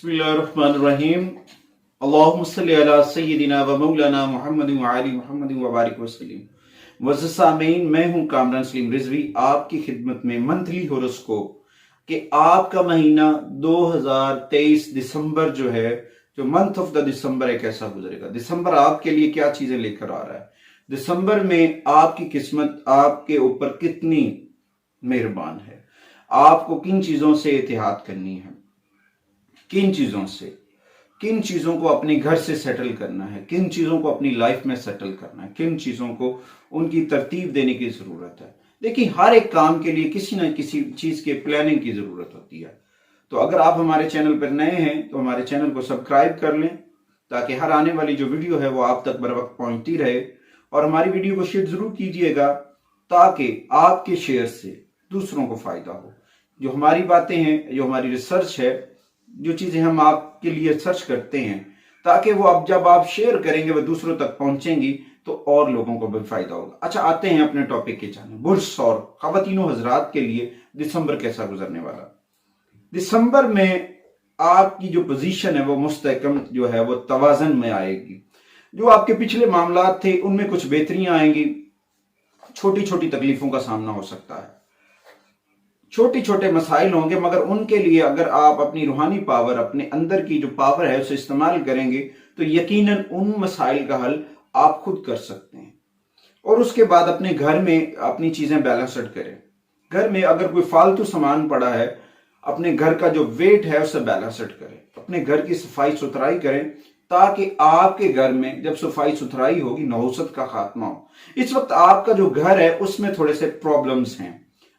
बिस्मिल्लाहिर्रहमानिर्रहीम। अल्लाहुम्मा सल्लि अला सय्यिदिना व मौलाना मुहम्मद व आलि मुहम्मद व बारिक वसल्लम। मुअज़्ज़ज़ सामीन, मैं हूं कामरान सलीम रिजवी आपकी खिदमत में मंथली हॉरोस्कोप कि आपका महीना 2023 दिसंबर जो है, जो मंथ ऑफ द दिसंबर है, कैसा गुजरेगा। दिसंबर आपके लिए क्या चीजें लेकर आ रहा है। दिसंबर में आपकी किस्मत आपके ऊपर कितनी मेहरबान है। आपको किन चीजों से एहतियात करनी है, किन चीजों को अपने घर से सेटल करना है, किन चीजों को अपनी लाइफ में सेटल करना है, किन चीजों को उनकी तरतीब देने की जरूरत है। देखिए, हर एक काम के लिए किसी न किसी चीज के प्लानिंग की जरूरत होती है। तो अगर आप हमारे चैनल पर नए हैं तो हमारे चैनल को सब्सक्राइब कर लें ताकि हर आने वाली जो वीडियो है वो आप तक बर वक्त पहुंचती रहे। और हमारी वीडियो को शेयर जरूर कीजिएगा ताकि आपके शेयर से दूसरों को फायदा हो। जो हमारी बातें हैं, जो हमारी रिसर्च है, जो चीजें हम आपके लिए सर्च करते हैं, ताकि वो अब जब आप शेयर करेंगे वो दूसरों तक पहुंचेंगी तो और लोगों को भी फायदा होगा। अच्छा, आते हैं अपने टॉपिक के जाने। बुर्ज और खवातीनो हजरात के लिए दिसंबर कैसा गुजरने वाला। दिसंबर में आपकी जो पोजीशन है वो मुस्तहकम जो है वो तवाजन में आएगी। जो आपके पिछले मामलात थे उनमें कुछ बेहतरियां आएंगी। छोटी छोटी तकलीफों का सामना हो सकता है, छोटे छोटे मसाइल होंगे, मगर उनके लिए अगर आप अपनी रूहानी पावर, अपने अंदर की जो पावर है उसे इस्तेमाल करेंगे तो यकीनन उन मसाइल का हल आप खुद कर सकते हैं। और उसके बाद अपने घर में अपनी चीजें बैलेंस्ड करें। घर में अगर कोई फालतू सामान पड़ा है, अपने घर का जो वेट है उसे बैलेंस्ड करें। अपने घर की सफाई सुथराई करें ताकि आपके घर में जब सफाई सुथराई होगी नहुसत का खात्मा हो। इस वक्त आपका जो घर है उसमें थोड़े से प्रॉब्लम्स हैं।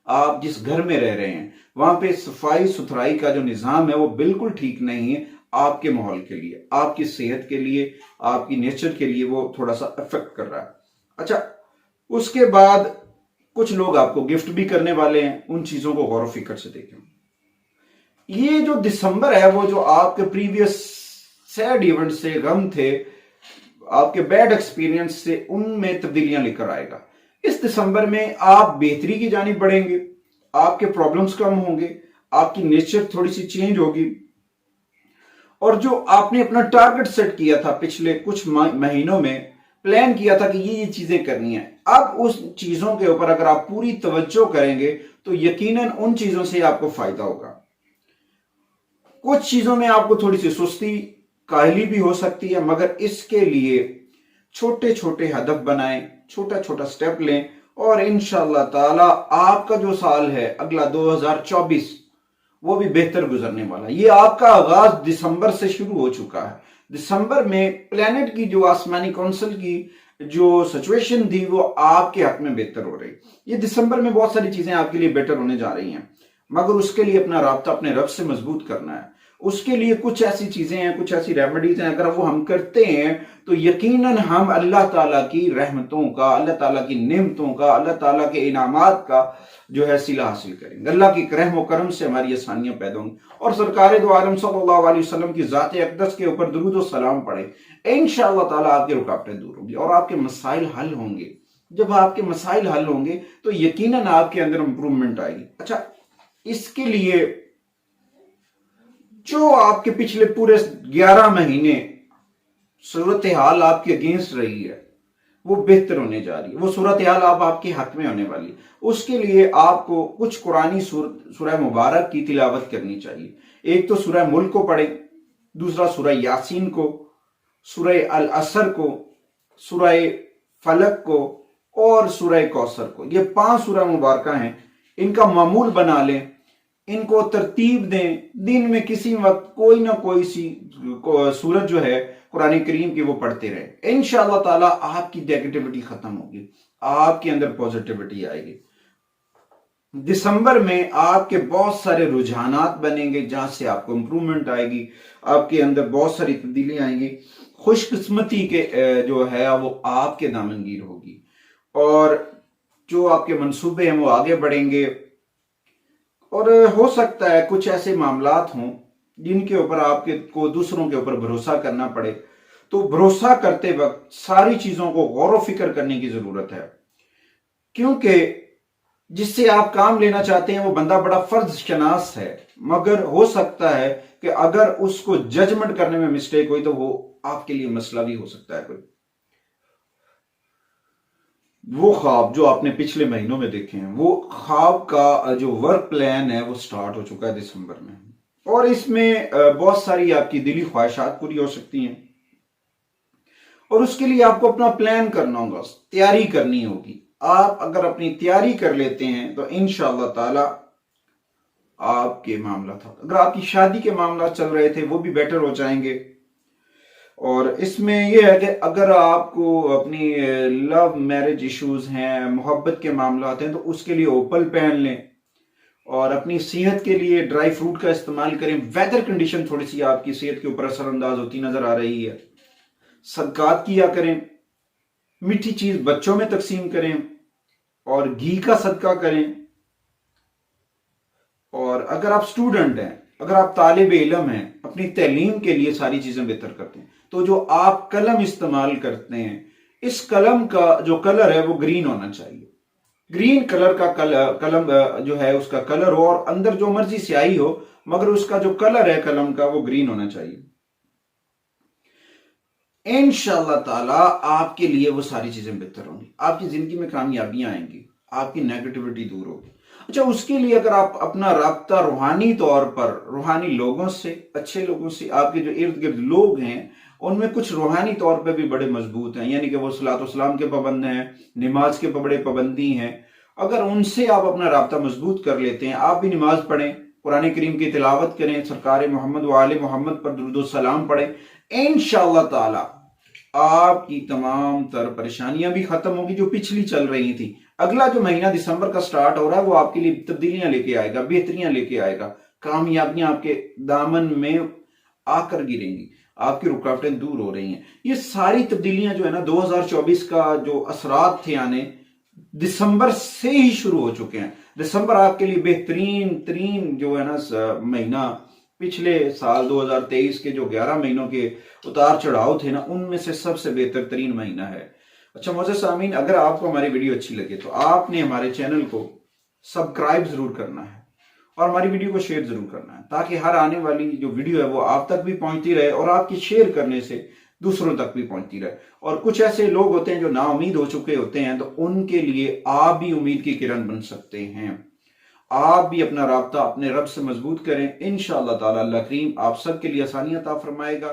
आप जिस घर में रह रहे हैं वहां पे सफाई सुथराई का जो निजाम है वो बिल्कुल ठीक नहीं है। आपके माहौल के लिए, आपकी सेहत के लिए, आपकी नेचर के लिए वो थोड़ा सा इफेक्ट कर रहा है। अच्छा, उसके बाद कुछ लोग आपको गिफ्ट भी करने वाले हैं, उन चीजों को गौर फिक्र से देखें। ये जो दिसंबर है वो जो आपके प्रीवियस सैड इवेंट से, गम थे, आपके बैड एक्सपीरियंस से, उनमें तब्दीलियां लेकर आएगा। इस दिसंबर में आप बेहतरी की जानिब बढ़ेंगे, आपके प्रॉब्लम्स कम होंगे, आपकी नेचर थोड़ी सी चेंज होगी। और जो आपने अपना टारगेट सेट किया था पिछले कुछ महीनों में, प्लान किया था कि ये चीजें करनी है, अब उस चीजों के ऊपर अगर आप पूरी तवज्जो करेंगे तो यकीनन उन चीजों से आपको फायदा होगा। कुछ चीजों में आपको थोड़ी सी सुस्ती, काहली भी हो सकती है, मगर इसके लिए छोटे छोटे हदफ बनाएं, छोटा छोटा स्टेप लें और इंशाअल्लाह ताला आपका जो साल है अगला 2024 वो भी बेहतर गुजरने वाला है। ये आपका आगाज दिसंबर से शुरू हो चुका है। दिसंबर में प्लेनेट की जो आसमानी काउंसिल की जो सिचुएशन थी वो आपके हक में बेहतर हो रही। ये दिसंबर में बहुत सारी चीजें आपके लिए बेटर होने जा रही हैं, मगर उसके लिए अपना राब्ता अपने रब से मजबूत करना है। उसके लिए कुछ ऐसी चीजें हैं, कुछ ऐसी रेमेडीज हैं, अगर वो हम करते हैं तो यकीनन हम अल्लाह ताला की रहमतों का, अल्लाह ताला की नेमतों का, अल्लाह ताला के इनामात का जो है सिला हासिल करेंगे। अल्लाह की रहम व करम से हमारी आसानियां पैदा होंगी और सरकार दो आलम सल्लल्लाहु अलैहि वसल्लम की ज़ात अक़दस के ऊपर दुरूद व सलाम पढ़े, इंशाअल्लाह ताला आपकी रुकावटें दूर होंगी और आपके मसाइल हल होंगे। जब आपके मसाइल हल होंगे तो यकीनन आपके अंदर इंप्रूवमेंट आएगी। अच्छा, इसके लिए जो आपके पिछले पूरे 11 महीने सूरत हाल आपके अगेंस्ट रही है वो बेहतर होने जा रही है। वो सूरत हाल अब आपके हक में होने वाली है। उसके लिए आपको कुछ कुरानी सूरह मुबारक की तिलावत करनी चाहिए। एक तो सूरह मुल्क को पढ़े, दूसरा सूरह यासीन को, सूरह अल असर को, सूरह फलक को और सूरह कौसर को। ये 5 सूरह मुबारक हैं। इनका मामूल बना लें, इनको तरतीब दें। दिन में किसी वक्त कोई ना कोई सी सूरत जो है कुरान करीम की वो पढ़ते रहे। इंशाअल्लाह ताला आपकी नेगेटिविटी खत्म होगी, आपके अंदर पॉजिटिविटी आएगी। दिसंबर में आपके बहुत सारे रुझानात बनेंगे जहां से आपको इंप्रूवमेंट आएगी, आपके अंदर बहुत सारी तब्दीलियां आएंगी। खुशकिस्मती के जो है वो आपके दामनगीर होगी और जो आपके मंसूबे हैं वो आगे बढ़ेंगे। और हो सकता है कुछ ऐसे मामलात हों जिनके ऊपर आपके को दूसरों के ऊपर भरोसा करना पड़े, तो भरोसा करते वक्त सारी चीजों को गौर व फिक्र करने की जरूरत है, क्योंकि जिससे आप काम लेना चाहते हैं वो बंदा बड़ा फर्ज शनास है, मगर हो सकता है कि अगर उसको जजमेंट करने में मिस्टेक हुई तो वो आपके लिए मसला भी हो सकता है। कोई वो ख्वाब जो आपने पिछले महीनों में देखे हैं, वो ख्वाब का जो वर्क प्लान है वो स्टार्ट हो चुका है दिसंबर में, और इसमें बहुत सारी आपकी दिली ख्वाहिशात पूरी हो सकती हैं, और उसके लिए आपको अपना प्लान करना होगा, तैयारी करनी होगी। आप अगर अपनी तैयारी कर लेते हैं तो इंशाअल्लाह ताला आपके मामला था, अगर आपकी शादी के मामला चल रहे थे वो भी बेटर हो जाएंगे। और इसमें यह है कि अगर आपको अपनी लव मैरिज इश्यूज हैं, मोहब्बत के मामला हैं, तो उसके लिए ओपल पहन लें, और अपनी सेहत के लिए ड्राई फ्रूट का इस्तेमाल करें। वेदर कंडीशन थोड़ी सी आपकी सेहत के ऊपर असरअंदाज होती नजर आ रही है। सदकात किया करें, मीठी चीज बच्चों में तकसीम करें, और घी का सदका करें। और अगर आप स्टूडेंट हैं, अगर आप तालिब इल्म हैं, अपनी तालीम के लिए सारी चीजें बेहतर करते हैं, तो जो आप कलम इस्तेमाल करते हैं, इस कलम का जो कलर है वो ग्रीन होना चाहिए। ग्रीन कलर का कलम जो है उसका कलर हो, और अंदर जो मर्जी स्याही हो, मगर उसका जो कलर है कलम का वो ग्रीन होना चाहिए। इंशाअल्लाह ताला आपके लिए वो सारी चीजें बेहतर होंगी, आपकी जिंदगी में कामयाबियां आएंगी, आपकी नेगेटिविटी दूर होगी। अच्छा, उसके लिए अगर आप अपना राब्ता रूहानी तौर पर रूहानी लोगों से, अच्छे लोगों से, आपके जो इर्द गिर्द लोग हैं उनमें कुछ रूहानी तौर पर भी बड़े मजबूत हैं, यानी कि वो सलातो सलाम के पाबंद हैं, नमाज के बड़े पाबंदी हैं, अगर उनसे आप अपना राब्ता मजबूत कर लेते हैं, आप भी नमाज पढ़ें, कुरान करीम की तिलावत करें, सरकार मोहम्मद व आले मोहम्मद पर दुरूद सलाम पढ़ें, इंशाअल्लाह ताला आपकी तमाम तर परेशानियां भी खत्म होगी जो पिछली चल रही थी। अगला जो महीना दिसंबर का स्टार्ट हो रहा है वो आपके लिए तब्दीलियां लेके आएगा, बेहतरियां लेके आएगा, कामयाबियां आपके दामन में आकर गिरेंगी, आपकी रुकावटें दूर हो रही हैं। ये सारी तब्दीलियां जो है ना 2024 का जो असरात थे आने, दिसंबर से ही शुरू हो चुके हैं। दिसंबर आपके लिए बेहतरीन तरीन जो है ना महीना, पिछले साल 2023 के जो 11 महीनों के उतार चढ़ाव थे ना, उनमें से सबसे बेहतर तरीन महीना है। अच्छा मोअज़्ज़ज़ सामीन, अगर आपको हमारी वीडियो अच्छी लगे तो आपने हमारे चैनल को सब्सक्राइब जरूर करना है, और हमारी वीडियो को शेयर जरूर करना है, ताकि हर आने वाली जो वीडियो है वो आप तक भी पहुंचती रहे, और आपकी शेयर करने से दूसरों तक भी पहुंचती रहे। और कुछ ऐसे लोग होते हैं जो नाउम्मीद हो चुके होते हैं, तो उनके लिए आप भी उम्मीद की किरण बन सकते हैं। आप भी अपना राब्ता अपने रब से मजबूत करें, इंशाअल्लाह ताला अल्लाह करीम आप सबके लिए आसानियां अता फरमाएगा।